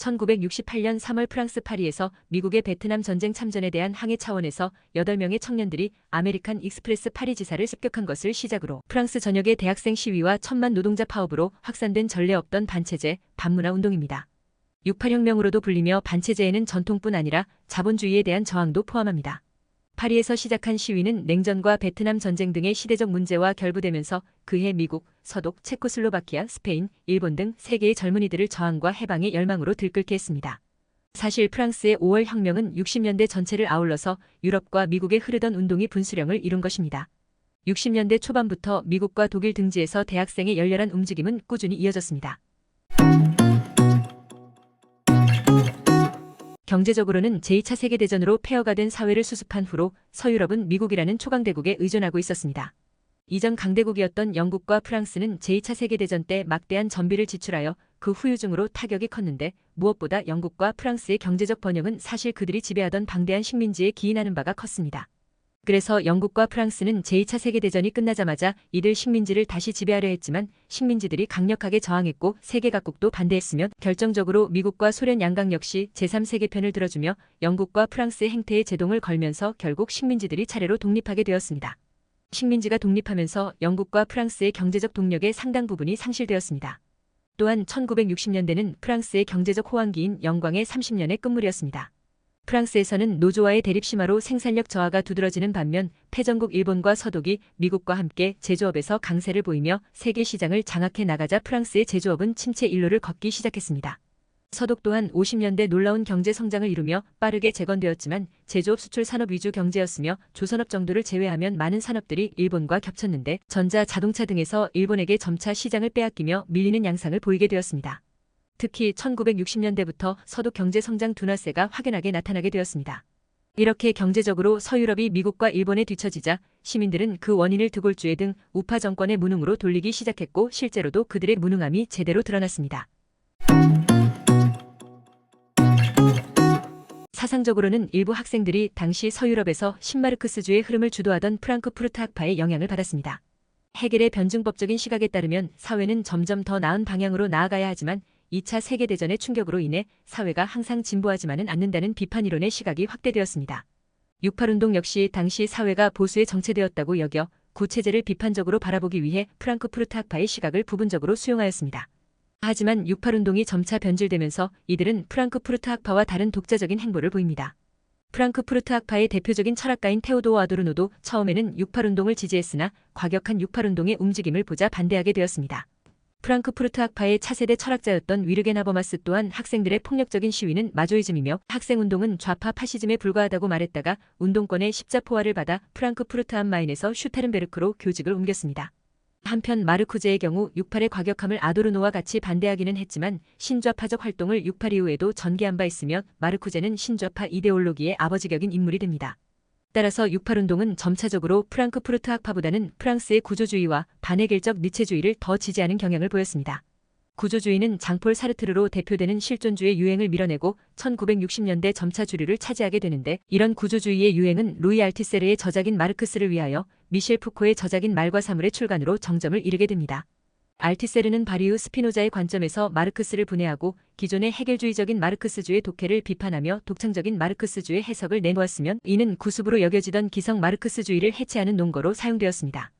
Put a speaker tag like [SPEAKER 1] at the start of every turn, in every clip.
[SPEAKER 1] 1968년 3월 프랑스 파리에서 미국의 베트남 전쟁 참전에 대한 항해 차원에서 8명의 청년들이 아메리칸 익스프레스 파리 지사를 습격한 것을 시작으로 프랑스 전역의 대학생 시위와 천만 노동자 파업으로 확산된 전례 없던 반체제, 반문화 운동입니다. 68혁명으로도 불리며 반체제에는 전통뿐 아니라 자본주의에 대한 저항도 포함합니다. 파리에서 시작한 시위는 냉전과 베트남 전쟁 등의 시대적 문제와 결부되면서 그해 미국, 서독, 체코슬로바키아, 스페인, 일본 등 세계의 젊은이들을 저항과 해방의 열망으로 들끓게 했습니다. 사실 프랑스의 5월 혁명은 60년대 전체를 아울러서 유럽과 미국에 흐르던 운동이 분수령을 이룬 것입니다. 60년대 초반부터 미국과 독일 등지에서 대학생의 열렬한 움직임은 꾸준히 이어졌습니다. 경제적으로는 제2차 세계대전으로 폐허가 된 사회를 수습한 후로 서유럽은 미국이라는 초강대국에 의존하고 있었습니다. 이전 강대국이었던 영국과 프랑스는 제2차 세계대전 때 막대한 전비를 지출하여 그 후유증으로 타격이 컸는데 무엇보다 영국과 프랑스의 경제적 번영은 사실 그들이 지배하던 방대한 식민지에 기인하는 바가 컸습니다. 그래서 영국과 프랑스는 제2차 세계대전이 끝나자마자 이들 식민지를 다시 지배하려 했지만 식민지들이 강력하게 저항했고 세계 각국도 반대했으며 결정적으로 미국과 소련 양강 역시 제3세계편을 들어주며 영국과 프랑스의 행태에 제동을 걸면서 결국 식민지들이 차례로 독립하게 되었습니다. 식민지가 독립하면서 영국과 프랑스의 경제적 동력의 상당 부분이 상실되었습니다. 또한 1960년대는 프랑스의 경제적 호황기인 영광의 30년의 끝물이었습니다. 프랑스에서는 노조와의 대립 심화로 생산력 저하가 두드러지는 반면 패전국 일본과 서독이 미국과 함께 제조업에서 강세를 보이며 세계 시장을 장악해 나가자 프랑스의 제조업은 침체 일로를 걷기 시작했습니다. 서독 또한 50년대 놀라운 경제 성장을 이루며 빠르게 재건되었지만 제조업 수출 산업 위주 경제였으며 조선업 정도를 제외하면 많은 산업들이 일본과 겹쳤는데 전자, 자동차 등에서 일본에게 점차 시장을 빼앗기며 밀리는 양상을 보이게 되었습니다. 특히 1960년대부터 서독 경제 성장 둔화세가 확연하게 나타나게 되었습니다. 이렇게 경제적으로 서유럽이 미국과 일본에 뒤처지자 시민들은 그 원인을 드골주의 등 우파 정권의 무능으로 돌리기 시작했고 실제로도 그들의 무능함이 제대로 드러났습니다. 사상적으로는 일부 학생들이 당시 서유럽에서 신마르크스주의 흐름을 주도하던 프랑크푸르트 학파의 영향을 받았습니다. 헤겔의 변증법적인 시각에 따르면 사회는 점점 더 나은 방향으로 나아가야 하지만 2차 세계대전의 충격으로 인해 사회가 항상 진보하지만은 않는다는 비판 이론의 시각이 확대되었습니다. 68운동 역시 당시 사회가 보수에 정체되었다고 여겨 구체제를 비판적으로 바라보기 위해 프랑크푸르트 학파의 시각을 부분적으로 수용하였습니다. 하지만 68운동이 점차 변질되면서 이들은 프랑크푸르트 학파와 다른 독자적인 행보를 보입니다. 프랑크푸르트 학파의 대표적인 철학가인 테오도어 아도르노도 처음에는 68운동을 지지했으나 과격한 68운동의 움직임을 보자 반대하게 되었습니다. 프랑크푸르트 학파의 차세대 철학자였던 위르겐 하버마스 또한 학생들의 폭력적인 시위는 마조이즘이며 학생운동은 좌파 파시즘에 불과하다고 말했다가 운동권의 십자포화를 받아 프랑크푸르트 암 마인에서 슈타른베르크로 교직을 옮겼습니다. 한편 마르쿠제의 경우 68의 과격함을 아도르노와 같이 반대하기는 했지만 신좌파적 활동을 68 이후에도 전개한 바 있으며 마르쿠제는 신좌파 이데올로기의 아버지격인 인물이 됩니다. 따라서 68운동은 점차적으로 프랑크푸르트 학파보다는 프랑스의 구조주의와 반헤겔적 니체주의를 더 지지하는 경향을 보였습니다. 구조주의는 장폴 사르트르로 대표되는 실존주의 유행을 밀어내고 1960년대 점차 주류를 차지하게 되는데 이런 구조주의의 유행은 루이 알티세르의 저작인 마르크스를 위하여 미셸 푸코의 저작인 말과 사물의 출간으로 정점을 이르게 됩니다. 알티세르는 바리우 스피노자의 관점에서 마르크스를 분해하고 기존의 헤겔주의적인 마르크스주의 독해를 비판하며 독창적인 마르크스주의 해석을 내놓았으면 이는 구습으로 여겨지던 기성 마르크스주의를 해체하는 논거로 사용되었습니다.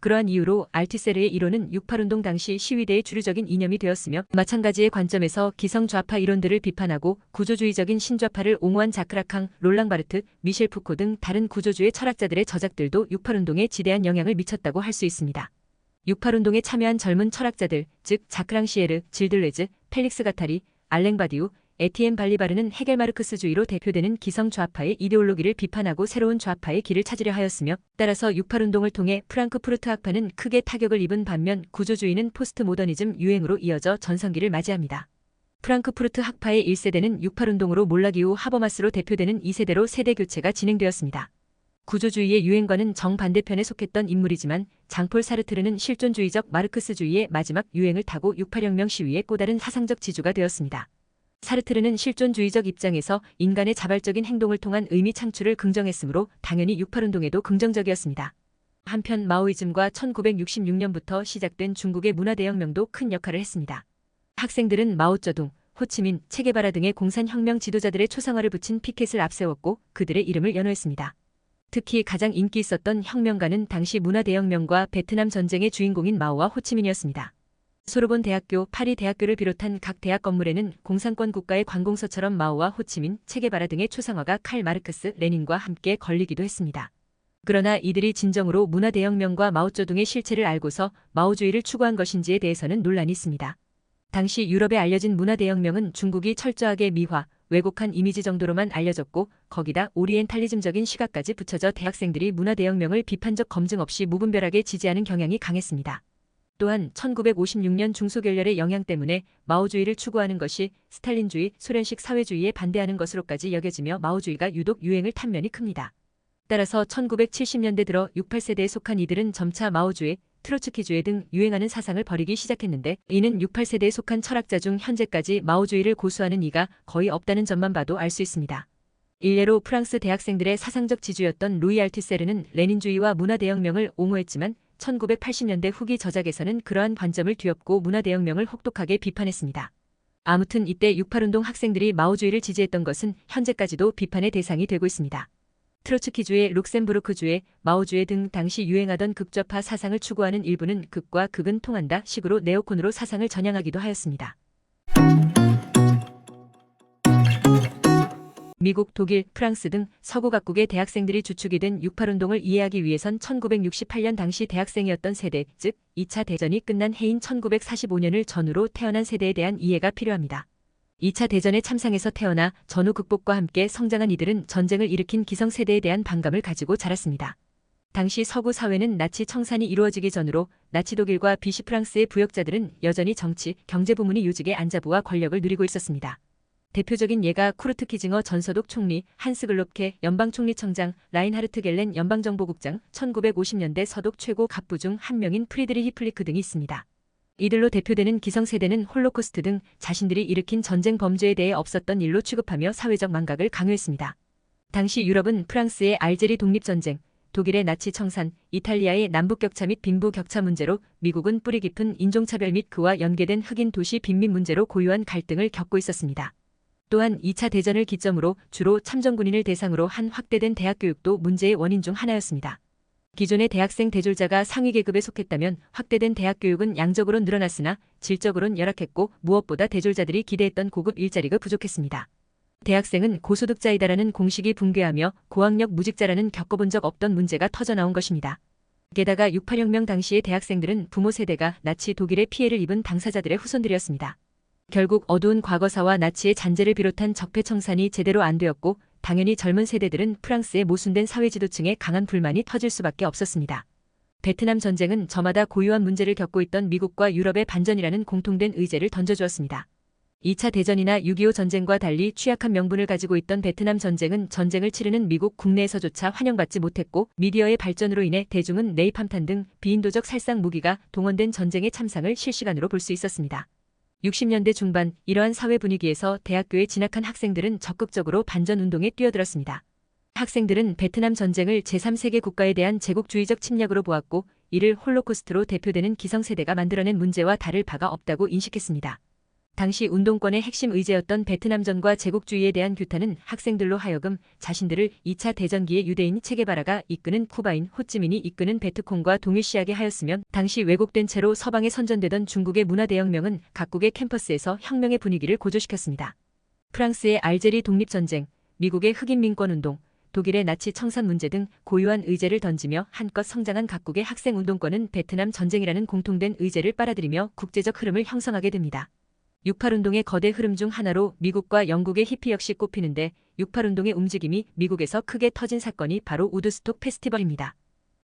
[SPEAKER 1] 그러한 이유로 알티세르의 이론은 68운동 당시 시위대의 주류적인 이념이 되었으며 마찬가지의 관점에서 기성 좌파 이론들을 비판하고 구조주의적인 신좌파를 옹호한 자크라캉, 롤랑 바르트, 미셸 푸코 등 다른 구조주의 철학자들의 저작들도 68운동에 지대한 영향을 미쳤다고 할 수 있습니다. 68운동에 참여한 젊은 철학자들, 즉 자크랑시에르, 질들레즈, 펠릭스 가타리, 알랭 바디우, 에티엔 발리바르는 헤겔 마르크스주의로 대표되는 기성 좌파의 이데올로기를 비판하고 새로운 좌파의 길을 찾으려 하였으며 따라서 68운동을 통해 프랑크푸르트 학파는 크게 타격을 입은 반면 구조주의는 포스트 모더니즘 유행으로 이어져 전성기를 맞이합니다. 프랑크푸르트 학파의 1세대는 68운동으로 몰락 이후 하버마스로 대표되는 2세대로 세대 교체가 진행되었습니다. 구조주의의 유행과는 정반대편에 속했던 인물이지만 장폴 사르트르는 실존주의적 마르크스주의의 마지막 유행을 타고 68혁명 시위의 또 다른 사상적 지주가 되었습니다. 사르트르는 실존주의적 입장에서 인간의 자발적인 행동을 통한 의미 창출을 긍정했으므로 당연히 68운동에도 긍정적이었습니다. 한편 마오이즘과 1966년부터 시작된 중국의 문화대혁명도 큰 역할을 했습니다. 학생들은 마오쩌둥, 호치민, 체게바라 등의 공산혁명 지도자들의 초상화를 붙인 피켓을 앞세웠고 그들의 이름을 연호했습니다. 특히 가장 인기 있었던 혁명가는 당시 문화대혁명과 베트남 전쟁의 주인공인 마오와 호치민이었습니다. 소르본 대학교, 파리 대학교를 비롯한 각 대학 건물에는 공산권 국가의 관공서처럼 마오와 호치민, 체게바라 등의 초상화가 칼 마르크스, 레닌과 함께 걸리기도 했습니다. 그러나 이들이 진정으로 문화대혁명과 마오쩌둥의 실체를 알고서 마오주의를 추구한 것인지에 대해서는 논란이 있습니다. 당시 유럽에 알려진 문화대혁명은 중국이 철저하게 미화, 왜곡한 이미지 정도로만 알려졌고 거기다 오리엔탈리즘적인 시각까지 붙여져 대학생들이 문화대혁명을 비판적 검증 없이 무분별하게 지지하는 경향이 강했습니다. 또한 1956년 중소결렬의 영향 때문에 마오주의를 추구하는 것이 스탈린주의, 소련식 사회주의에 반대하는 것으로까지 여겨지며 마오주의가 유독 유행을 탄 면이 큽니다. 따라서 1970년대 들어 68세대에 속한 이들은 점차 마오주의, 트로츠키주의 등 유행하는 사상을 버리기 시작했는데 이는 68세대에 속한 철학자 중 현재까지 마오주의를 고수하는 이가 거의 없다는 점만 봐도 알 수 있습니다. 일례로 프랑스 대학생들의 사상적 지주였던 루이 알투세르는 레닌주의와 문화대혁명을 옹호했지만 1980년대 후기 저작에서는 그러한 관점을 뒤엎고 문화대혁명을 혹독하게 비판했습니다. 아무튼 이때 68운동 학생들이 마오주의를 지지했던 것은 현재까지도 비판의 대상이 되고 있습니다. 트로츠키주의, 룩셈부르크주의, 마오주의 등 당시 유행하던 극좌파 사상을 추구하는 일부는 극과 극은 통한다 식으로 네오콘으로 사상을 전향하기도 하였습니다. 미국, 독일, 프랑스 등 서구 각국의 대학생들이 주축이 된 68운동을 이해하기 위해선 1968년 당시 대학생이었던 세대, 즉 2차 대전이 끝난 해인 1945년을 전후로 태어난 세대에 대한 이해가 필요합니다. 2차 대전의 참상에서 태어나 전후 극복과 함께 성장한 이들은 전쟁을 일으킨 기성세대에 대한 반감을 가지고 자랐습니다. 당시 서구 사회는 나치 청산이 이루어지기 전으로 나치 독일과 비시 프랑스의 부역자들은 여전히 정치, 경제 부문이 요직의 안자부와 권력을 누리고 있었습니다. 대표적인 예가 쿠르트 키징어 전 서독 총리, 한스 글롭케 연방총리청장, 라인하르트 겔렌 연방정보국장, 1950년대 서독 최고 갑부 중 한 명인 프리드리히 플리크 등이 있습니다. 이들로 대표되는 기성세대는 홀로코스트 등 자신들이 일으킨 전쟁 범죄에 대해 없었던 일로 취급하며 사회적 망각을 강요했습니다. 당시 유럽은 프랑스의 알제리 독립전쟁, 독일의 나치 청산, 이탈리아의 남북격차 및 빈부격차 문제로 미국은 뿌리 깊은 인종차별 및 그와 연계된 흑인 도시 빈민 문제로 고유한 갈등을 겪고 있었습니다. 또한 2차 대전을 기점으로 주로 참전군인을 대상으로 한 확대된 대학교육도 문제의 원인 중 하나였습니다. 기존의 대학생 대졸자가 상위 계급에 속했다면 확대된 대학교육은 양적으로 늘어났으나 질적으로는 열악했고 무엇보다 대졸자들이 기대했던 고급 일자리가 부족했습니다. 대학생은 고소득자이다라는 공식이 붕괴하며 고학력 무직자라는 겪어본 적 없던 문제가 터져나온 것입니다. 게다가 68혁명 당시의 대학생들은 부모 세대가 나치 독일의 피해를 입은 당사자들의 후손들이었습니다. 결국 어두운 과거사와 나치의 잔재를 비롯한 적폐청산이 제대로 안 되었고 당연히 젊은 세대들은 프랑스의 모순된 사회지도층에 강한 불만이 터질 수밖에 없었습니다. 베트남 전쟁은 저마다 고유한 문제를 겪고 있던 미국과 유럽의 반전이라는 공통된 의제를 던져주었습니다. 2차 대전이나 6.25 전쟁과 달리 취약한 명분을 가지고 있던 베트남 전쟁은 전쟁을 치르는 미국 국내에서조차 환영받지 못했고 미디어의 발전으로 인해 대중은 네이팜탄 등 비인도적 살상 무기가 동원된 전쟁의 참상을 실시간으로 볼 수 있었습니다. 60년대 중반 이러한 사회 분위기에서 대학교에 진학한 학생들은 적극적으로 반전운동에 뛰어들었습니다. 학생들은 베트남 전쟁을 제3세계 국가에 대한 제국주의적 침략으로 보았고 이를 홀로코스트로 대표되는 기성세대가 만들어낸 문제와 다를 바가 없다고 인식했습니다. 당시 운동권의 핵심 의제였던 베트남전과 제국주의에 대한 규탄은 학생들로 하여금 자신들을 2차 대전기의 유대인 체게바라가 이끄는 쿠바인 호찌민이 이끄는 베트콩과 동일시하게 하였으면 당시 왜곡된 채로 서방에 선전되던 중국의 문화대혁명은 각국의 캠퍼스에서 혁명의 분위기를 고조시켰습니다. 프랑스의 알제리 독립전쟁, 미국의 흑인 민권운동, 독일의 나치 청산 문제 등 고유한 의제를 던지며 한껏 성장한 각국의 학생운동권은 베트남 전쟁이라는 공통된 의제를 빨아들이며 국제적 흐름을 형성하게 됩니다. 68운동의 거대 흐름 중 하나로 미국과 영국의 히피 역시 꼽히는데 68운동의 움직임이 미국에서 크게 터진 사건이 바로 우드스톡 페스티벌입니다.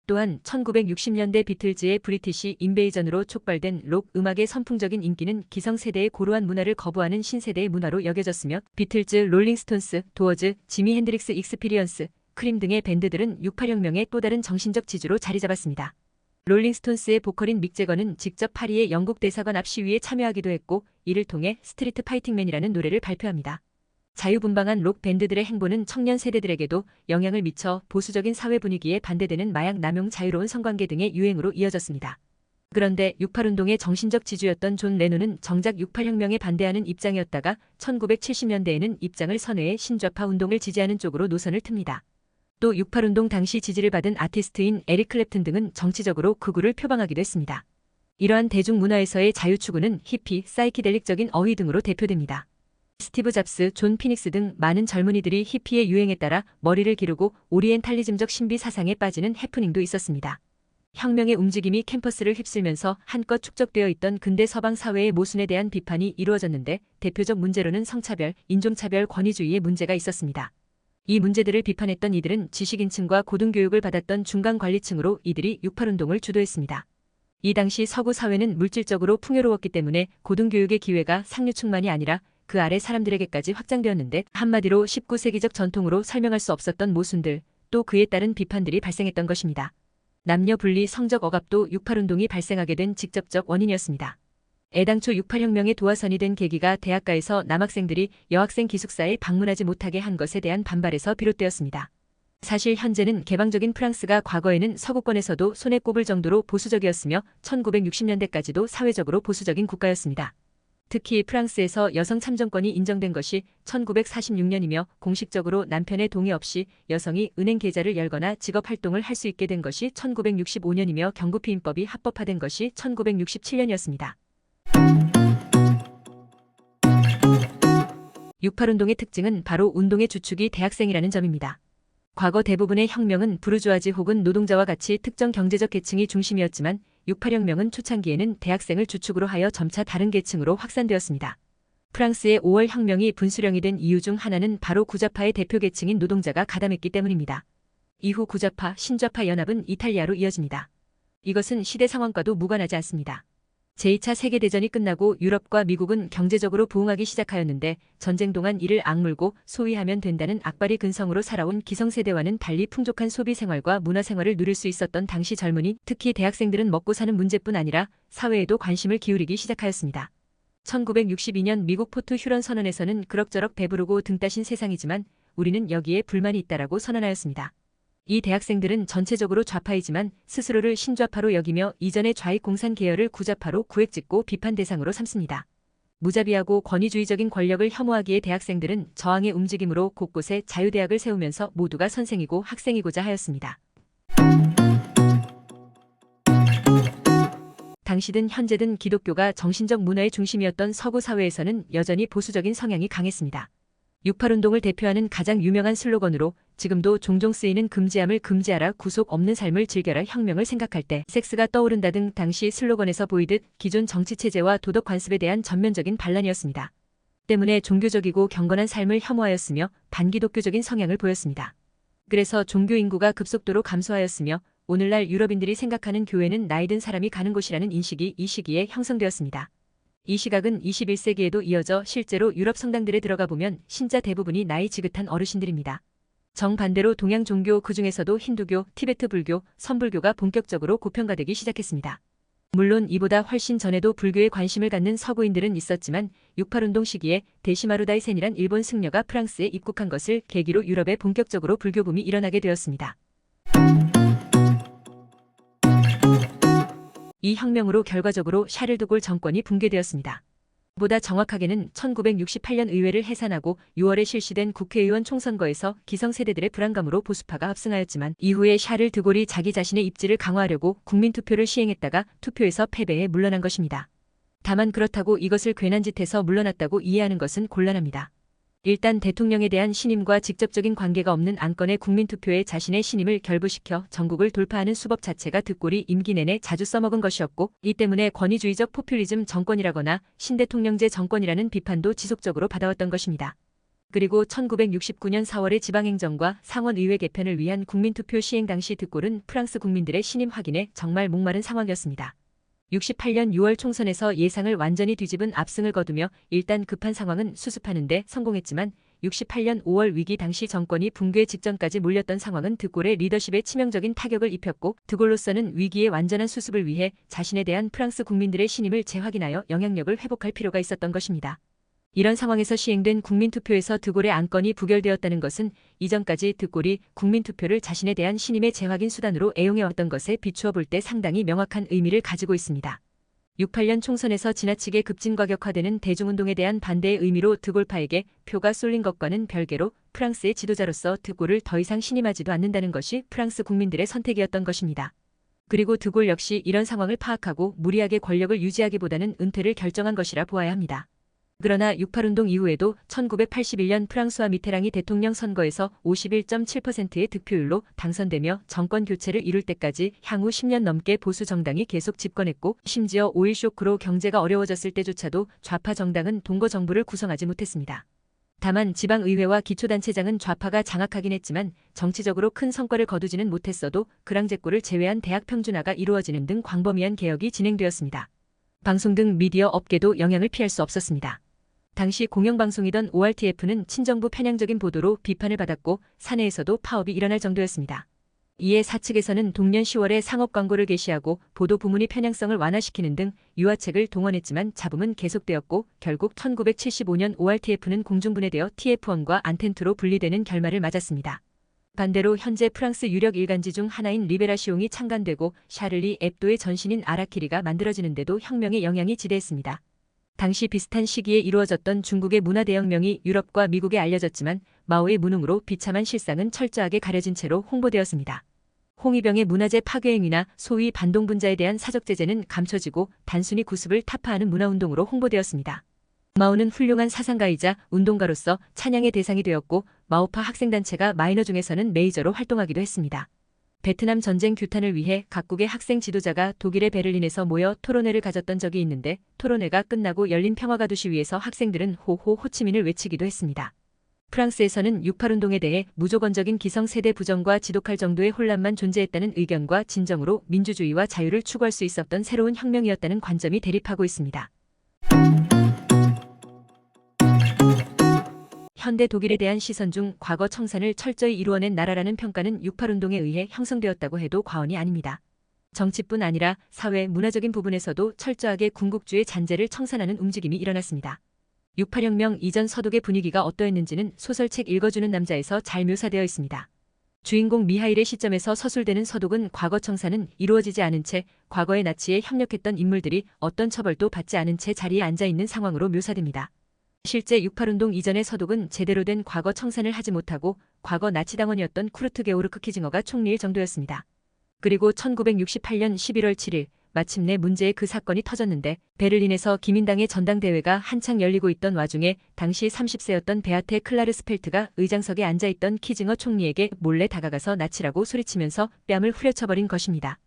[SPEAKER 1] 또한 1960년대 비틀즈의 브리티시 인베이전으로 촉발된 록 음악의 선풍적인 인기는 기성세대의 고루한 문화를 거부하는 신세대의 문화로 여겨졌으며 비틀즈, 롤링스톤스, 도어즈, 지미 핸드릭스 익스피리언스, 크림 등의 밴드들은 68혁명의 또 다른 정신적 지주로 자리 잡았습니다. 롤링스톤스의 보컬인 믹 제거는 직접 파리의 영국 대사관 앞 시위에 참여하기도 했고 이를 통해 스트리트 파이팅맨이라는 노래를 발표합니다. 자유분방한 록 밴드들의 행보는 청년 세대들에게도 영향을 미쳐 보수적인 사회 분위기에 반대되는 마약 남용, 자유로운 성관계 등의 유행으로 이어졌습니다. 그런데 68운동의 정신적 지주였던 존 레논은 정작 68혁명에 반대하는 입장이었다가 1970년대에는 입장을 선회해 신좌파 운동을 지지하는 쪽으로 노선을 틉니다. 또 68운동 당시 지지를 받은 아티스트인 에릭 클랩튼 등은 정치적으로 극우를 표방하기도 했습니다. 이러한 대중문화에서의 자유추구는 히피, 사이키델릭적인 어휘 등으로 대표됩니다. 스티브 잡스, 존 피닉스 등 많은 젊은이들이 히피의 유행에 따라 머리를 기르고 오리엔탈리즘적 신비 사상에 빠지는 해프닝도 있었습니다. 혁명의 움직임이 캠퍼스를 휩쓸면서 한껏 축적되어 있던 근대 서방 사회의 모순에 대한 비판이 이루어졌는데 대표적 문제로는 성차별, 인종차별, 권위주의의 문제가 있었습니다. 이 문제들을 비판했던 이들은 지식인층과 고등교육을 받았던 중간관리층으로 이들이 68운동을 주도했습니다. 이 당시 서구 사회는 물질적으로 풍요로웠기 때문에 고등교육의 기회가 상류층만이 아니라 그 아래 사람들에게까지 확장되었는데 한마디로 19세기적 전통으로 설명할 수 없었던 모순들, 또 그에 따른 비판들이 발생했던 것입니다. 남녀 분리 성적 억압도 68운동이 발생하게 된 직접적 원인이었습니다. 애당초 68혁명의 도화선이 된 계기가 대학가에서 남학생들이 여학생 기숙사에 방문하지 못하게 한 것에 대한 반발에서 비롯되었습니다. 사실 현재는 개방적인 프랑스가 과거에는 서구권에서도 손에 꼽을 정도로 보수적이었으며 1960년대까지도 사회적으로 보수적인 국가였습니다. 특히 프랑스에서 여성 참정권이 인정된 것이 1946년이며 공식적으로 남편의 동의 없이 여성이 은행 계좌를 열거나 직업활동을 할 수 있게 된 것이 1965년이며 경구피임법이 합법화된 것이 1967년이었습니다. 68운동의 특징은 바로 운동의 주축이 대학생이라는 점입니다. 과거 대부분의 혁명은 부르주아지 혹은 노동자와 같이 특정 경제적 계층이 중심이었지만 68혁명은 초창기에는 대학생을 주축으로 하여 점차 다른 계층으로 확산되었습니다. 프랑스의 5월 혁명이 분수령이 된 이유 중 하나는 바로 구좌파의 대표 계층인 노동자가 가담했기 때문입니다. 이후 구좌파, 신좌파 연합은 이탈리아로 이어집니다. 이것은 시대 상황과도 무관하지 않습니다. 제2차 세계대전이 끝나고 유럽과 미국은 경제적으로 부흥하기 시작하였는데 전쟁 동안 이를 악물고 소위하면 된다는 악바리 근성으로 살아온 기성세대와는 달리 풍족한 소비 생활과 문화 생활을 누릴 수 있었던 당시 젊은이, 특히 대학생들은 먹고 사는 문제뿐 아니라 사회에도 관심을 기울이기 시작하였습니다. 1962년 미국 포트 휴런 선언에서는 그럭저럭 배부르고 등 따신 세상이지만 우리는 여기에 불만이 있다라고 선언하였습니다. 이 대학생들은 전체적으로 좌파이지만 스스로를 신좌파로 여기며 이전의 좌익 공산 계열을 구좌파로 구획짓고 비판 대상으로 삼습니다. 무자비하고 권위주의적인 권력을 혐오하기에 대학생들은 저항의 움직임으로 곳곳에 자유대학을 세우면서 모두가 선생이고 학생이고자 하였습니다. 당시든 현재든 기독교가 정신적 문화의 중심이었던 서구 사회에서는 여전히 보수적인 성향이 강했습니다. 68운동을 대표하는 가장 유명한 슬로건으로 지금도 종종 쓰이는 금지함을 금지하라, 구속 없는 삶을 즐겨라, 혁명을 생각할 때 섹스가 떠오른다 등 당시 슬로건에서 보이듯 기존 정치체제와 도덕 관습에 대한 전면적인 반란이었습니다. 때문에 종교적이고 경건한 삶을 혐오하였으며 반기독교적인 성향을 보였습니다. 그래서 종교 인구가 급속도로 감소하였으며 오늘날 유럽인들이 생각하는 교회는 나이든 사람이 가는 곳이라는 인식이 이 시기에 형성되었습니다. 이 시각은 21세기에도 이어져 실제로 유럽 성당들에 들어가 보면 신자 대부분이 나이 지긋한 어르신들입니다. 정반대로 동양 종교 그중에서도 힌두교, 티베트 불교, 선불교가 본격적으로 고평가되기 시작했습니다. 물론 이보다 훨씬 전에도 불교에 관심을 갖는 서구인들은 있었지만 68운동 시기에 데시마루다이센이란 일본 승려가 프랑스에 입국한 것을 계기로 유럽에 본격적으로 불교붐이 일어나게 되었습니다. 이 혁명으로 결과적으로 샤를 드골 정권이 붕괴되었습니다. 보다 정확하게는 1968년 의회를 해산하고 6월에 실시된 국회의원 총선거에서 기성세대들의 불안감으로 보수파가 압승하였지만 이후에 샤를 드골이 자기 자신의 입지를 강화하려고 국민투표를 시행했다가 투표에서 패배해 물러난 것입니다. 다만 그렇다고 이것을 괜한 짓해서 물러났다고 이해하는 것은 곤란합니다. 일단 대통령에 대한 신임과 직접적인 관계가 없는 안건의 국민투표에 자신의 신임을 결부시켜 전국을 돌파하는 수법 자체가 드골이 임기 내내 자주 써먹은 것이었고 이 때문에 권위주의적 포퓰리즘 정권이라거나 신대통령제 정권이라는 비판도 지속적으로 받아왔던 것입니다. 그리고 1969년 4월의 지방행정과 상원의회 개편을 위한 국민투표 시행 당시 드골은 프랑스 국민들의 신임 확인에 정말 목마른 상황이었습니다. 68년 6월 총선에서 예상을 완전히 뒤집은 압승을 거두며 일단 급한 상황은 수습하는 데 성공했지만 68년 5월 위기 당시 정권이 붕괴 직전까지 몰렸던 상황은 드골의 리더십에 치명적인 타격을 입혔고 드골로서는 위기의 완전한 수습을 위해 자신에 대한 프랑스 국민들의 신임을 재확인하여 영향력을 회복할 필요가 있었던 것입니다. 이런 상황에서 시행된 국민투표에서 드골의 안건이 부결되었다는 것은 이전까지 드골이 국민투표를 자신에 대한 신임의 재확인 수단으로 애용해왔던 것에 비추어 볼 때 상당히 명확한 의미를 가지고 있습니다. 68년 총선에서 지나치게 급진과격화되는 대중운동에 대한 반대의 의미로 드골파에게 표가 쏠린 것과는 별개로 프랑스의 지도자로서 드골을 더 이상 신임하지도 않는다는 것이 프랑스 국민들의 선택이었던 것입니다. 그리고 드골 역시 이런 상황을 파악하고 무리하게 권력을 유지하기보다는 은퇴를 결정한 것이라 보아야 합니다. 그러나 68운동 이후에도 1981년 프랑스와 미테랑이 대통령 선거에서 51.7%의 득표율로 당선되며 정권 교체를 이룰 때까지 향후 10년 넘게 보수 정당이 계속 집권했고 심지어 오일 쇼크로 경제가 어려워졌을 때조차도 좌파 정당은 동거 정부를 구성하지 못했습니다. 다만 지방의회와 기초단체장은 좌파가 장악하긴 했지만 정치적으로 큰 성과를 거두지는 못했어도 그랑제골을 제외한 대학 평준화가 이루어지는 등 광범위한 개혁이 진행되었습니다. 방송 등 미디어 업계도 영향을 피할 수 없었습니다. 당시 공영방송이던 ORTF는 친정부 편향적인 보도로 비판을 받았고 사내에서도 파업이 일어날 정도였습니다. 이에 사측에서는 동년 10월에 상업 광고를 게시하고 보도 부문의 편향성을 완화시키는 등 유화책을 동원했지만 잡음은 계속되었고 결국 1975년 ORTF는 공중분해되어 TF1과 안텐2로 분리되는 결말을 맞았습니다. 반대로 현재 프랑스 유력 일간지 중 하나인 리베라시옹이 창간되고 샤를리 앱도의 전신인 아라키리가 만들어지는데도 혁명의 영향이 지대했습니다. 당시 비슷한 시기에 이루어졌던 중국의 문화대혁명이 유럽과 미국에 알려졌지만 마오의 무능으로 비참한 실상은 철저하게 가려진 채로 홍보되었습니다. 홍위병의 문화재 파괴행위나 소위 반동분자에 대한 사적 제재는 감춰지고 단순히 구습을 타파하는 문화운동으로 홍보되었습니다. 마오는 훌륭한 사상가이자 운동가로서 찬양의 대상이 되었고 마오파 학생단체가 마이너 중에서는 메이저로 활동하기도 했습니다. 베트남 전쟁 규탄을 위해 각국의 학생 지도자가 독일의 베를린에서 모여 토론회를 가졌던 적이 있는데 토론회가 끝나고 열린 평화가두시 위에서 학생들은 호호 호치민을 외치기도 했습니다. 프랑스에서는 68운동에 대해 무조건적인 기성세대 부정과 지독할 정도의 혼란만 존재했다는 의견과 진정으로 민주주의와 자유를 추구할 수 있었던 새로운 혁명이었다는 관점이 대립하고 있습니다. 현대 독일에 대한 시선 중 과거 청산을 철저히 이루어낸 나라라는 평가는 68운동에 의해 형성되었다고 해도 과언이 아닙니다. 정치뿐 아니라 사회, 문화적인 부분에서도 철저하게 군국주의 잔재를 청산하는 움직임이 일어났습니다. 68혁명 이전 서독의 분위기가 어떠했는지는 소설책 읽어주는 남자에서 잘 묘사되어 있습니다. 주인공 미하일의 시점에서 서술되는 서독은 과거 청산은 이루어지지 않은 채 과거의 나치에 협력했던 인물들이 어떤 처벌도 받지 않은 채 자리에 앉아있는 상황으로 묘사됩니다. 실제 68운동 이전의 서독은 제대로 된 과거 청산을 하지 못하고 과거 나치당원이었던 쿠르트 게오르크 키징어가 총리일 정도였습니다. 그리고 1968년 11월 7일 마침내 문제의 그 사건이 터졌는데 베를린에서 기민당의 전당대회가 한창 열리고 있던 와중에 당시 30세였던 베아테 클라르스펠트가 의장석에 앉아있던 키징어 총리에게 몰래 다가가서 나치라고 소리치면서 뺨을 후려쳐버린 것입니다.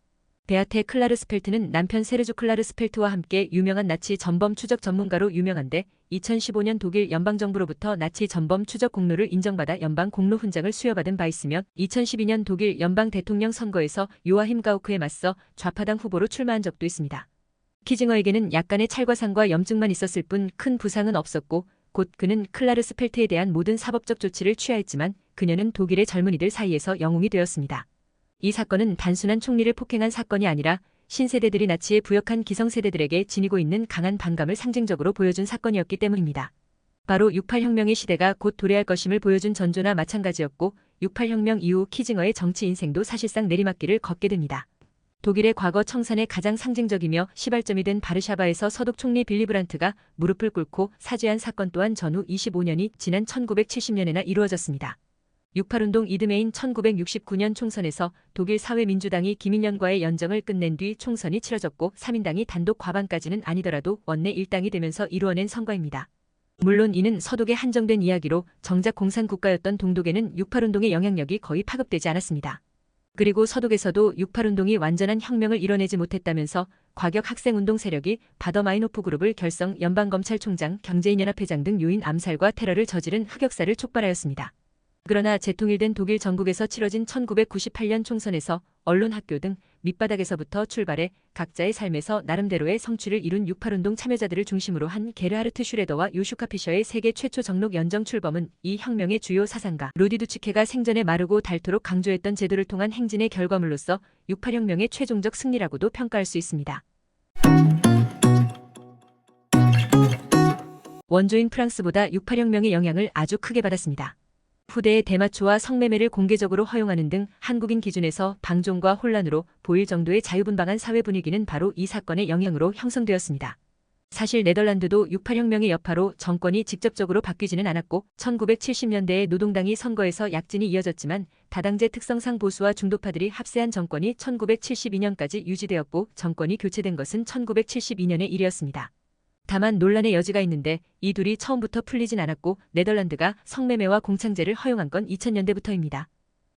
[SPEAKER 1] 베아테 클라르스펠트는 남편 세르주 클라르스펠트와 함께 유명한 나치 전범 추적 전문가로 유명한데 2015년 독일 연방정부로부터 나치 전범 추적 공로를 인정받아 연방 공로 훈장을 수여받은 바 있으며 2012년 독일 연방 대통령 선거에서 요아힘 가우크에 맞서 좌파당 후보로 출마한 적도 있습니다. 키징어에게는 약간의 찰과상과 염증만 있었을 뿐 큰 부상은 없었고 곧 그는 클라르스펠트에 대한 모든 사법적 조치를 취하했지만 그녀는 독일의 젊은이들 사이에서 영웅이 되었습니다. 이 사건은 단순한 총리를 폭행한 사건이 아니라 신세대들이 나치에 부역한 기성세대들에게 지니고 있는 강한 반감을 상징적으로 보여준 사건이었기 때문입니다. 바로 68혁명의 시대가 곧 도래할 것임을 보여준 전조나 마찬가지였고 68혁명 이후 키징어의 정치 인생도 사실상 내리막길을 걷게 됩니다. 독일의 과거 청산의 가장 상징적이며 시발점이 된 바르샤바에서 서독 총리 빌리 브란트가 무릎을 꿇고 사죄한 사건 또한 전후 25년이 지난 1970년에나 이루어졌습니다. 68운동 이듬해인 1969년 총선에서 독일 사회민주당이 기민련과의 연정을 끝낸 뒤 총선이 치러졌고 3인당이 단독 과반까지는 아니더라도 원내 1당이 되면서 이루어낸 선거입니다. 물론 이는 서독에 한정된 이야기로 정작 공산국가였던 동독에는 68운동의 영향력이 거의 파급되지 않았습니다. 그리고 서독에서도 68운동이 완전한 혁명을 이뤄내지 못했다면서 과격 학생운동 세력이 바더마이노프 그룹을 결성 연방검찰총장, 경제인연합회장 등 요인 암살과 테러를 저지른 흑역사를 촉발하였습니다. 그러나 재통일된 독일 전국에서 치러진 1998년 총선에서 언론, 학교 등 밑바닥에서부터 출발해 각자의 삶에서 나름대로의 성취를 이룬 68운동 참여자들을 중심으로 한 게르하르트 슈레더와 요슈카 피셔의 세계 최초 정록 연정 출범은 이 혁명의 주요 사상가 루디두츠케가 생전에 마르고 닳도록 강조했던 제도를 통한 행진의 결과물로서 68혁명의 최종적 승리라고도 평가할 수 있습니다. 원조인 프랑스보다 6.8혁명의 영향을 아주 크게 받았습니다. 후대의 대마초와 성매매를 공개적으로 허용하는 등 한국인 기준에서 방종과 혼란으로 보일 정도의 자유분방한 사회 분위기는 바로 이 사건의 영향으로 형성되었습니다. 사실 네덜란드도 6.8혁명의 여파로 정권이 직접적으로 바뀌지는 않았고 1970년대에 노동당이 선거에서 약진이 이어졌지만 다당제 특성상 보수와 중도파들이 합세한 정권이 1972년까지 유지되었고 정권이 교체된 것은 1972년의 일이었습니다. 다만 논란의 여지가 있는데 이 둘이 처음부터 풀리진 않았고 네덜란드가 성매매와 공창제를 허용한 건 2000년대부터입니다.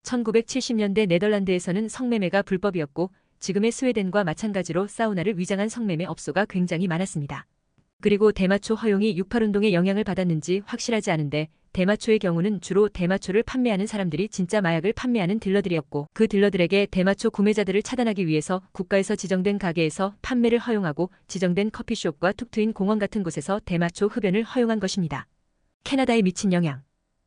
[SPEAKER 1] 1970년대 네덜란드에서는 성매매가 불법이었고 지금의 스웨덴과 마찬가지로 사우나를 위장한 성매매 업소가 굉장히 많았습니다. 그리고 대마초 허용이 6.8운동의 영향을 받았는지 확실하지 않은데 대마초의 경우는 주로 대마초를 판매하는 사람들이 진짜 마약을 판매하는 딜러들이었고 그 딜러들에게 대마초 구매자들을 차단하기 위해서 국가에서 지정된 가게에서 판매를 허용하고 지정된 커피숍과 툭 트인 공원 같은 곳에서 대마초 흡연을 허용한 것입니다. 캐나다에 미친 영향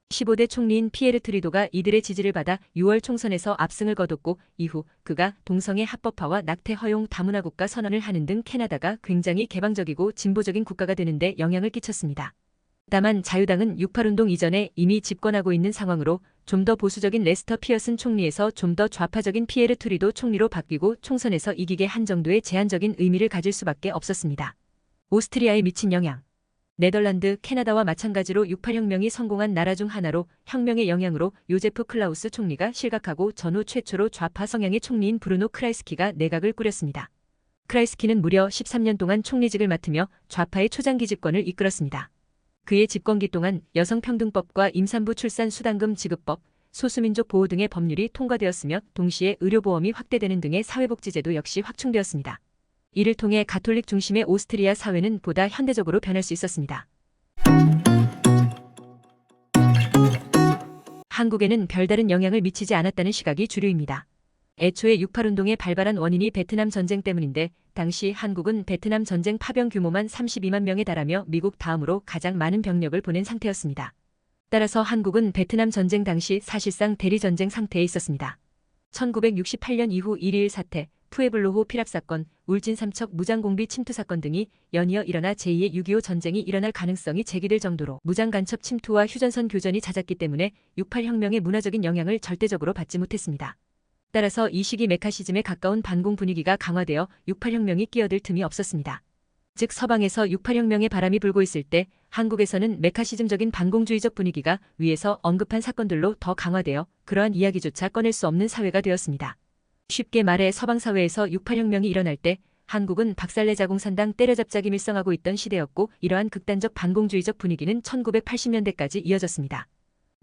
[SPEAKER 1] 15대 총리인 피에르 트리도가 이들의 지지를 받아 6월 총선에서 압승을 거뒀고 이후 그가 동성애 합법화와 낙태 허용 다문화 국가 선언을 하는 등 캐나다가 굉장히 개방적이고 진보적인 국가가 되는 데 영향을 끼쳤습니다. 다만 자유당은 6.8운동 이전에 이미 집권하고 있는 상황으로 좀 더 보수적인 레스터 피어슨 총리에서 좀 더 좌파적인 피에르 트리도 총리로 바뀌고 총선에서 이기게 한 정도의 제한적인 의미를 가질 수밖에 없었습니다. 오스트리아에 미친 영향 네덜란드, 캐나다와 마찬가지로 6.8혁명이 성공한 나라 중 하나로 혁명의 영향으로 요제프 클라우스 총리가 실각하고 전후 최초로 좌파 성향의 총리인 브루노 크라이스키가 내각을 꾸렸습니다. 크라이스키는 무려 13년 동안 총리직을 맡으며 좌파의 초장기 집권을 이끌었습니다. 그의 집권기 동안 여성평등법과 임산부 출산 수당금 지급법, 소수민족 보호 등의 법률이 통과되었으며 동시에 의료보험이 확대되는 등의 사회복지제도 역시 확충되었습니다. 이를 통해 가톨릭 중심의 오스트리아 사회는 보다 현대적으로 변할 수 있었습니다. 한국에는 별다른 영향을 미치지 않았다는 시각이 주류입니다. 애초에 6.8운동의 발발한 원인이 베트남 전쟁 때문인데 당시 한국은 베트남 전쟁 파병 규모만 32만 명에 달하며 미국 다음으로 가장 많은 병력을 보낸 상태였습니다. 따라서 한국은 베트남 전쟁 당시 사실상 대리전쟁 상태에 있었습니다. 1968년 이후 1.2.1 사태, 푸에블로호 피랍 사건, 울진 삼척 무장공비 침투 사건 등이 연이어 일어나 제2의 6.25 전쟁이 일어날 가능성이 제기될 정도로 무장간첩 침투와 휴전선 교전이 잦았기 때문에 6.8혁명의 문화적인 영향을 절대적으로 받지 못했습니다. 따라서 이 시기 메카시즘에 가까운 반공 분위기가 강화되어 6.8혁명이 끼어들 틈이 없었습니다. 즉 서방에서 6.8혁명의 바람이 불고 있을 때 한국에서는 메카시즘적인 반공주의적 분위기가 위에서 언급한 사건들로 더 강화되어 그러한 이야기조차 꺼낼 수 없는 사회가 되었습니다. 쉽게 말해 서방 사회에서 6.8혁명이 일어날 때 한국은 박살내 자공산당 때려잡자기 밀성하고 있던 시대였고 이러한 극단적 반공주의적 분위기는 1980년대까지 이어졌습니다.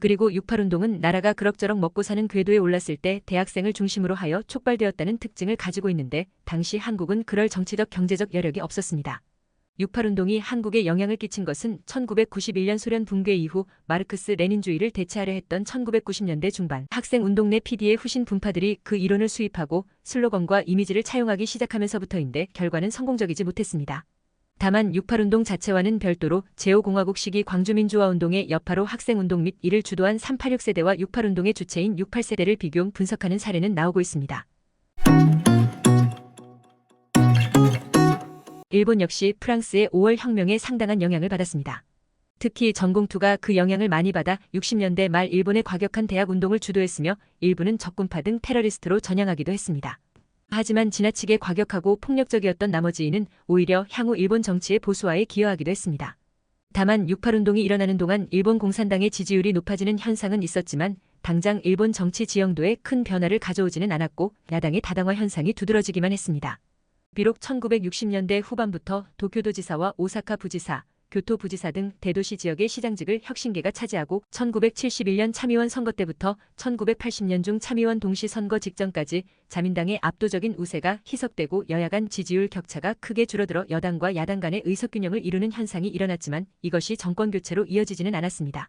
[SPEAKER 1] 그리고 6.8운동은 나라가 그럭저럭 먹고 사는 궤도에 올랐을 때 대학생을 중심으로 하여 촉발되었다는 특징을 가지고 있는데 당시 한국은 그럴 정치적 경제적 여력이 없었습니다. 6.8운동이 한국에 영향을 끼친 것은 1991년 소련 붕괴 이후 마르크스 레닌주의를 대체하려 했던 1990년대 중반 학생운동 내 PD의 후신 분파들이 그 이론을 수입하고 슬로건과 이미지를 차용하기 시작하면서부터인데 결과는 성공적이지 못했습니다. 다만 6.8운동 자체와는 별도로 제5공화국 시기 광주민주화운동의 여파로 학생운동 및 이를 주도한 386세대와 6.8운동의 주체인 68세대를 비교 분석하는 사례는 나오고 있습니다. 일본 역시 프랑스의 5월 혁명에 상당한 영향을 받았습니다. 특히 전공투가 그 영향을 많이 받아 60년대 말 일본의 과격한 대학운동을 주도했으며 일부는 적군파 등 테러리스트로 전향하기도 했습니다. 하지만 지나치게 과격하고 폭력적이었던 나머지인은 오히려 향후 일본 정치의 보수화에 기여하기도 했습니다. 다만 6.8운동이 일어나는 동안 일본 공산당의 지지율이 높아지는 현상은 있었지만 당장 일본 정치 지형도에 큰 변화를 가져오지는 않았고 야당의 다당화 현상이 두드러지기만 했습니다. 비록 1960년대 후반부터 도쿄도지사와 오사카 부지사, 교토 부지사 등 대도시 지역의 시장직을 혁신계가 차지하고 1971년 참의원 선거 때부터 1980년 중 참의원 동시 선거 직전까지 자민당의 압도적인 우세가 희석되고 여야 간 지지율 격차가 크게 줄어들어 여당과 야당 간의 의석균형을 이루는 현상이 일어났지만 이것이 정권 교체로 이어지지는 않았습니다.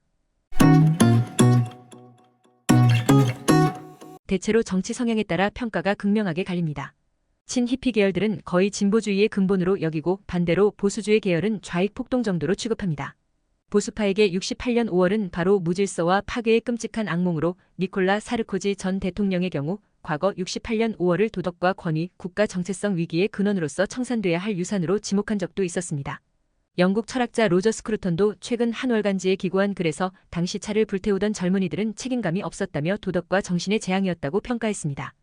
[SPEAKER 1] 대체로 정치 성향에 따라 평가가 극명하게 갈립니다. 친히피 계열들은 거의 진보주의의 근본으로 여기고 반대로 보수주의 계열은 좌익 폭동 정도로 취급합니다. 보수파에게 68년 5월은 바로 무질서와 파괴의 끔찍한 악몽으로 니콜라 사르코지 전 대통령의 경우 과거 68년 5월을 도덕과 권위, 국가 정체성 위기의 근원으로서 청산돼야 할 유산으로 지목한 적도 있었습니다. 영국 철학자 로저 스크루턴도 최근 한 월간지에 기고한 글에서 당시 차를 불태우던 젊은이들은 책임감이 없었다며 도덕과 정신의 재앙이었다고 평가했습니다.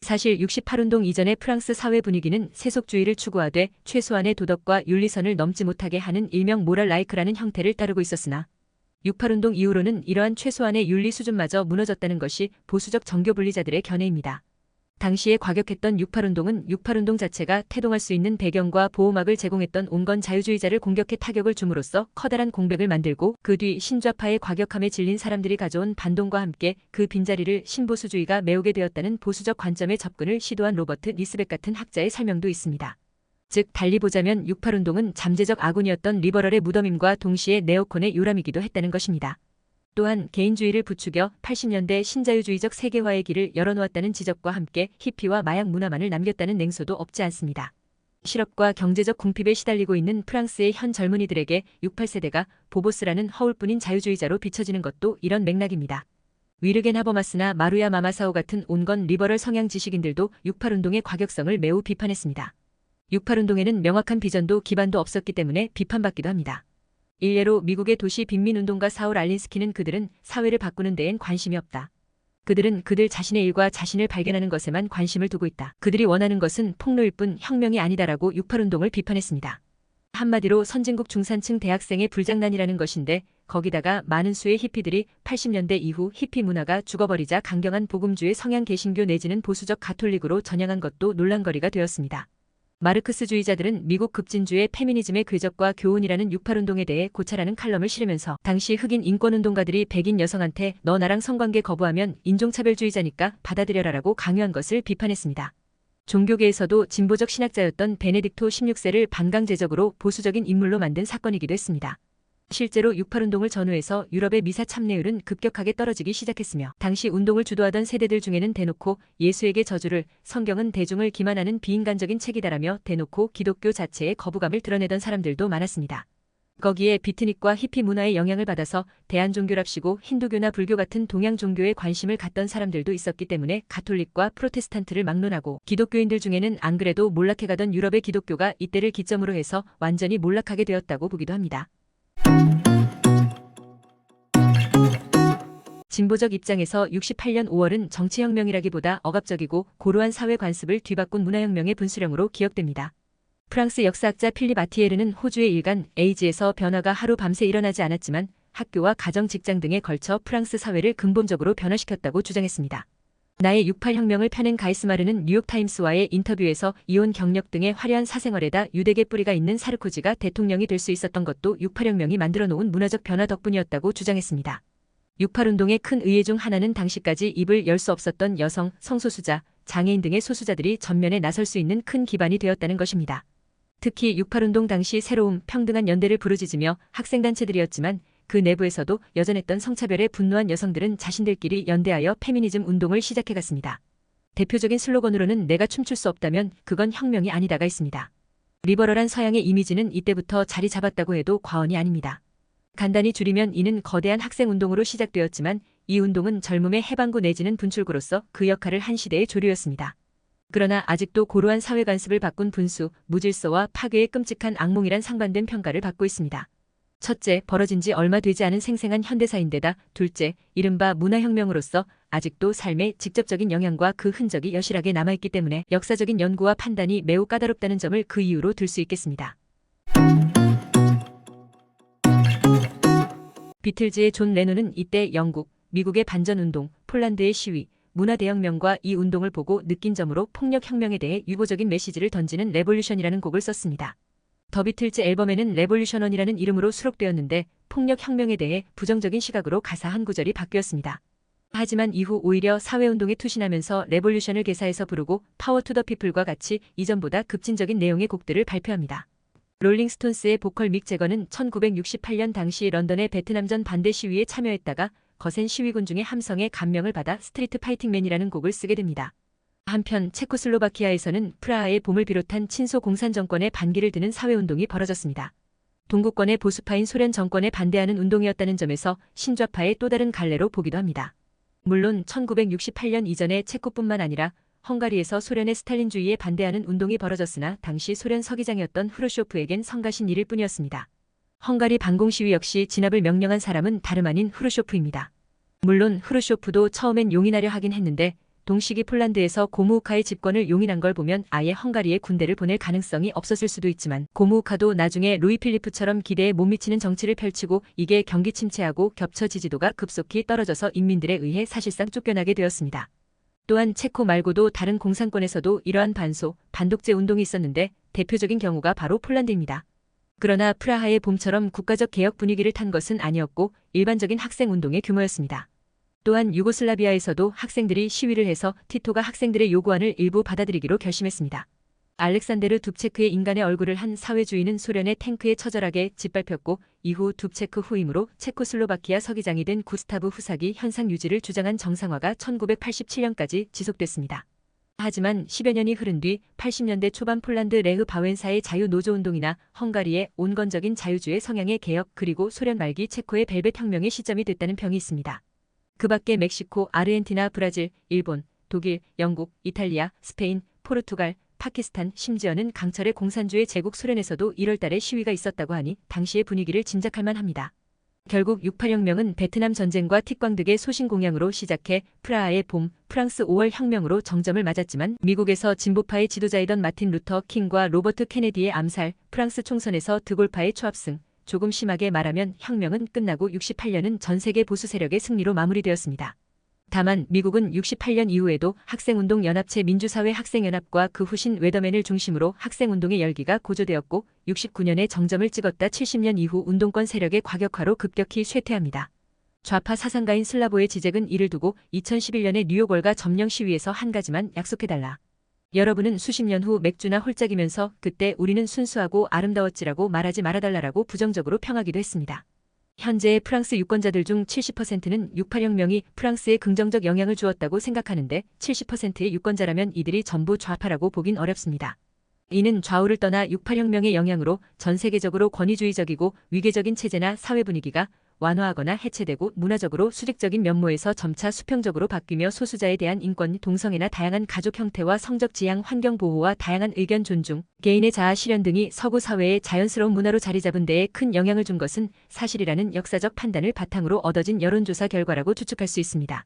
[SPEAKER 1] 사실 68운동 이전의 프랑스 사회 분위기는 세속주의를 추구하되 최소한의 도덕과 윤리선을 넘지 못하게 하는 일명 모랄 라이크라는 형태를 따르고 있었으나 68운동 이후로는 이러한 최소한의 윤리 수준마저 무너졌다는 것이 보수적 정교 분리자들의 견해입니다. 당시에 과격했던 68운동은 68운동 자체가 태동할 수 있는 배경과 보호막을 제공했던 온건 자유주의자를 공격해 타격을 줌으로써 커다란 공백을 만들고 그 뒤 신좌파의 과격함에 질린 사람들이 가져온 반동과 함께 그 빈자리를 신보수주의가 메우게 되었다는 보수적 관점의 접근을 시도한 로버트 리스백 같은 학자의 설명도 있습니다. 즉 달리 보자면 68운동은 잠재적 아군이었던 리버럴의 무덤임과 동시에 네오콘의 요람이기도 했다는 것입니다. 또한 개인주의를 부추겨 80년대 신자유주의적 세계화의 길을 열어놓았다는 지적과 함께 히피와 마약 문화만을 남겼다는 냉소도 없지 않습니다. 실업과 경제적 궁핍에 시달리고 있는 프랑스의 현 젊은이들에게 68세대가 보보스라는 허울뿐인 자유주의자로 비춰지는 것도 이런 맥락입니다. 위르겐 하버마스나 마루야 마마사오 같은 온건 리버럴 성향 지식인들도 68운동의 과격성을 매우 비판했습니다. 68운동에는 명확한 비전도 기반도 없었기 때문에 비판받기도 합니다. 일례로 미국의 도시 빈민운동가 사울 알린스키는 그들은 사회를 바꾸는 데엔 관심이 없다. 그들은 그들 자신의 일과 자신을 발견하는 것에만 관심을 두고 있다. 그들이 원하는 것은 폭로일 뿐 혁명이 아니다라고 68운동을 비판했습니다. 한마디로 선진국 중산층 대학생의 불장난이라는 것인데 거기다가 많은 수의 히피들이 80년대 이후 히피 문화가 죽어버리자 강경한 복음주의 성향 개신교 내지는 보수적 가톨릭으로 전향한 것도 논란거리가 되었습니다. 마르크스주의자들은 미국 급진주의 페미니즘의 궤적과 교훈이라는 68운동에 대해 고찰하는 칼럼을 실으면서 당시 흑인 인권운동가들이 백인 여성한테 너 나랑 성관계 거부하면 인종차별주의자니까 받아들여라라고 강요한 것을 비판했습니다. 종교계에서도 진보적 신학자였던 베네딕토 16세를 반강제적으로 보수적인 인물로 만든 사건이기도 했습니다. 실제로 68운동을 전후해서 유럽의 미사 참여율은 급격하게 떨어지기 시작했으며 당시 운동을 주도하던 세대들 중에는 대놓고 예수에게 저주를 성경은 대중을 기만하는 비인간적인 책이다라며 대놓고 기독교 자체의 거부감을 드러내던 사람들도 많았습니다. 거기에 비트닉과 히피 문화의 영향을 받아서 대한종교랍시고 힌두교나 불교 같은 동양 종교에 관심을 갖던 사람들도 있었기 때문에 가톨릭과 프로테스탄트를 막론하고 기독교인들 중에는 안 그래도 몰락해가던 유럽의 기독교가 이때를 기점으로 해서 완전히 몰락하게 되었다고 보기도 합니다. 진보적 입장에서 68년 5월은 정치혁명이라기보다 억압적이고 고루한 사회 관습을 뒤바꾼 문화혁명의 분수령으로 기억됩니다. 프랑스 역사학자 필립 아티에르는 호주의 일간 에이지에서 변화가 하루 밤새 일어나지 않았지만 학교와 가정, 직장 등에 걸쳐 프랑스 사회를 근본적으로 변화시켰다고 주장했습니다. 나의 68혁명을 펴낸 가이스마르는 뉴욕타임스와의 인터뷰에서 이혼 경력 등의 화려한 사생활에다 유대계 뿌리가 있는 사르코지가 대통령이 될 수 있었던 것도 68혁명이 만들어 놓은 문화적 변화 덕분이었다고 주장했습니다. 68운동의 큰 의의 중 하나는 당시까지 입을 열 수 없었던 여성, 성소수자, 장애인 등의 소수자들이 전면에 나설 수 있는 큰 기반이 되었다는 것입니다. 특히 68운동 당시 새로움, 평등한 연대를 부르짖으며 학생단체들이었지만 그 내부에서도 여전했던 성차별에 분노한 여성들은 자신들끼리 연대하여 페미니즘 운동을 시작해갔습니다. 대표적인 슬로건으로는 내가 춤출 수 없다면 그건 혁명이 아니다가 있습니다. 리버럴한 서양의 이미지는 이때부터 자리 잡았다고 해도 과언이 아닙니다. 간단히 줄이면 이는 거대한 학생운동으로 시작되었지만 이 운동은 젊음의 해방구 내지는 분출구로서 그 역할을 한 시대의 조류였습니다. 그러나 아직도 고루한 사회관습을 바꾼 분수, 무질서와 파괴의 끔찍한 악몽이란 상반된 평가를 받고 있습니다. 첫째, 벌어진 지 얼마 되지 않은 생생한 현대사인데다 둘째, 이른바 문화혁명으로서 아직도 삶에 직접적인 영향과 그 흔적이 여실하게 남아있기 때문에 역사적인 연구와 판단이 매우 까다롭다는 점을 그 이유로 들 수 있겠습니다. 비틀즈의 존 레논은 이때 영국, 미국의 반전운동, 폴란드의 시위, 문화대혁명과 이 운동을 보고 느낀 점으로 폭력혁명에 대해 유보적인 메시지를 던지는 레볼루션이라는 곡을 썼습니다. 더 비틀즈 앨범에는 레볼루션원이라는 이름으로 수록되었는데 폭력혁명에 대해 부정적인 시각으로 가사 한 구절이 바뀌었습니다. 하지만 이후 오히려 사회운동에 투신하면서 레볼루션을 개사해서 부르고 파워 투 더 피플과 같이 이전보다 급진적인 내용의 곡들을 발표합니다. 롤링스톤스의 보컬 믹 제거는 1968년 당시 런던의 베트남전 반대 시위에 참여했다가 거센 시위군 중의 함성에 감명을 받아 스트리트 파이팅맨이라는 곡을 쓰게 됩니다. 한편 체코슬로바키아에서는 프라하의 봄을 비롯한 친소 공산 정권에 반기를 드는 사회운동이 벌어졌습니다. 동구권의 보수파인 소련 정권에 반대하는 운동이었다는 점에서 신좌파의 또 다른 갈래로 보기도 합니다. 물론 1968년 이전에 체코뿐만 아니라 헝가리에서 소련의 스탈린주의에 반대하는 운동이 벌어졌으나 당시 소련 서기장이었던 후르쇼프에겐 성가신 일일 뿐이었습니다. 헝가리 반공 시위 역시 진압을 명령한 사람은 다름 아닌 후르쇼프입니다. 물론 후르쇼프도 처음엔 용인하려 하긴 했는데 동시기 폴란드에서 고무우카의 집권을 용인한 걸 보면 아예 헝가리에 군대를 보낼 가능성이 없었을 수도 있지만 고무우카도 나중에 루이 필리프처럼 기대에 못 미치는 정치를 펼치고 이게 경기 침체하고 겹쳐 지지도가 급속히 떨어져서 인민들에 의해 사실상 쫓겨나게 되었습니다. 또한 체코 말고도 다른 공산권에서도 이러한 반독재 운동이 있었는데 대표적인 경우가 바로 폴란드입니다. 그러나 프라하의 봄처럼 국가적 개혁 분위기를 탄 것은 아니었고 일반적인 학생 운동의 규모였습니다. 또한 유고슬라비아에서도 학생들이 시위를 해서 티토가 학생들의 요구안을 일부 받아들이기로 결심했습니다. 알렉산데르 둡체크의 인간의 얼굴을 한 사회주의는 소련의 탱크에 처절하게 짓밟혔고 이후 둡체크 후임으로 체코슬로바키아 서기장이 된 구스타브 후사기 현상 유지를 주장한 정상화가 1987년까지 지속됐습니다. 하지만 10여 년이 흐른 뒤 80년대 초반 폴란드 레흐 바웬사의 자유노조운동이나 헝가리의 온건적인 자유주의 성향의 개혁 그리고 소련 말기 체코의 벨벳 혁명의 시점이 됐다는 평이 있습니다. 그 밖에 멕시코, 아르헨티나, 브라질, 일본, 독일, 영국, 이탈리아, 스페인, 포르투갈, 파키스탄, 심지어는 강철의 공산주의 제국 소련에서도 1월 달에 시위가 있었다고 하니 당시의 분위기를 짐작할 만합니다. 결국 68혁명은 베트남 전쟁과 티광득의 소신 공양으로 시작해 프라하의 봄, 프랑스 5월 혁명으로 정점을 맞았지만 미국에서 진보파의 지도자이던 마틴 루터 킹과 로버트 케네디의 암살, 프랑스 총선에서 드골파의 초합승, 조금 심하게 말하면 혁명은 끝나고 68년은 전 세계 보수 세력의 승리로 마무리되었습니다. 다만 미국은 68년 이후에도 학생운동 연합체 민주사회 학생연합과 그 후신 웨더맨을 중심으로 학생운동의 열기가 고조되었고 69년에 정점을 찍었다 70년 이후 운동권 세력의 과격화로 급격히 쇠퇴합니다. 좌파 사상가인 슬라보의 지적은 이를 두고 2011년에 뉴욕 월가 점령 시위에서 한 가지만 약속해달라. 여러분은 수십 년 후 맥주나 홀짝이면서 그때 우리는 순수하고 아름다웠지라고 말하지 말아달라고 부정적으로 평하기도 했습니다. 현재의 프랑스 유권자들 중 70%는 68혁명이 프랑스에 긍정적 영향을 주었다고 생각하는데 70%의 유권자라면 이들이 전부 좌파라고 보긴 어렵습니다. 이는 좌우를 떠나 68혁명의 영향으로 전 세계적으로 권위주의적이고 위계적인 체제나 사회 분위기가 완화하거나 해체되고 문화적으로 수직적인 면모에서 점차 수평적으로 바뀌며 소수자에 대한 인권, 동성애나 다양한 가족 형태와 성적 지향, 환경 보호와 다양한 의견 존중, 개인의 자아 실현 등이 서구 사회의 자연스러운 문화로 자리 잡은 데에 큰 영향을 준 것은 사실이라는 역사적 판단을 바탕으로 얻어진 여론조사 결과라고 추측할 수 있습니다.